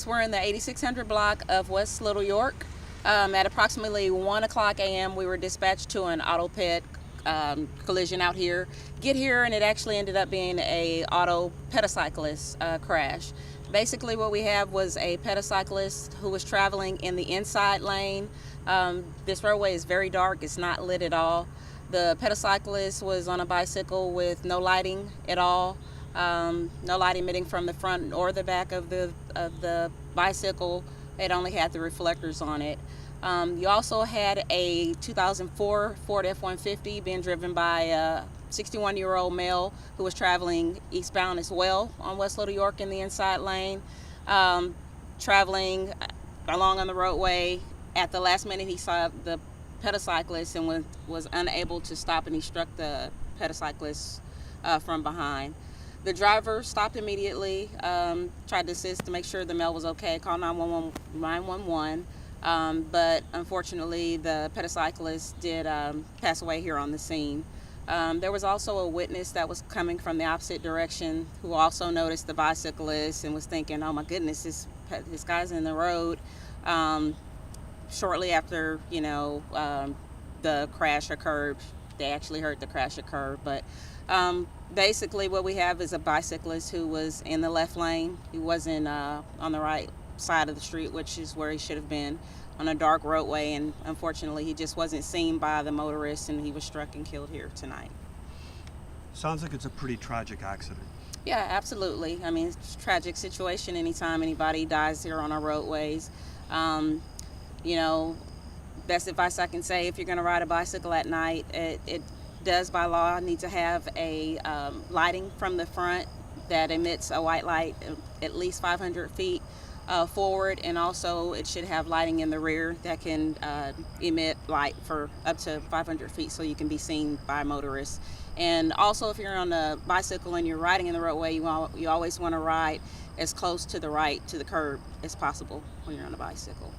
We're in the 8600 block of West Little York. At approximately 1 o'clock a.m. we were dispatched to an auto ped collision out here. Get here and it actually ended up being a auto pedicyclist crash. Basically what we have was a pedicyclist who was traveling in the inside lane. This roadway is very dark, it's not lit at all. The pedicyclist was on a bicycle with no lighting at all. No light emitting from the front or the back of the bicycle. It only had the reflectors on it. You also had a 2004 Ford F-150 being driven by a 61-year-old male who was traveling eastbound as well on West Little York in the inside lane. Traveling along on the roadway, at the last minute he saw the pedicyclist and was unable to stop, and he struck the pedicyclist from behind. The driver stopped immediately, tried to assist to make sure the male was okay, called 911, but unfortunately the pedicyclist did pass away here on the scene. There was also a witness that was coming from the opposite direction who also noticed the bicyclist and was thinking, oh my goodness, this guy's in the road. Shortly after, the crash occurred, they actually heard the crash occur, but basically what we have is a bicyclist who was in the left lane. He wasn't on the right side of the street, which is where he should have been, on a dark roadway, and unfortunately he just wasn't seen by the motorist and he was struck and killed here tonight. Sounds like it's a pretty tragic accident. Yeah, absolutely. I mean, it's a tragic situation anytime anybody dies here on our roadways. Best advice I can say, if you're going to ride a bicycle at night, it does by law need to have a lighting from the front that emits a white light at least 500 feet forward, and also it should have lighting in the rear that can emit light for up to 500 feet so you can be seen by motorists. And also, if you're on a bicycle and you're riding in the roadway, you always want to ride as close to the right to the curb as possible when you're on a bicycle.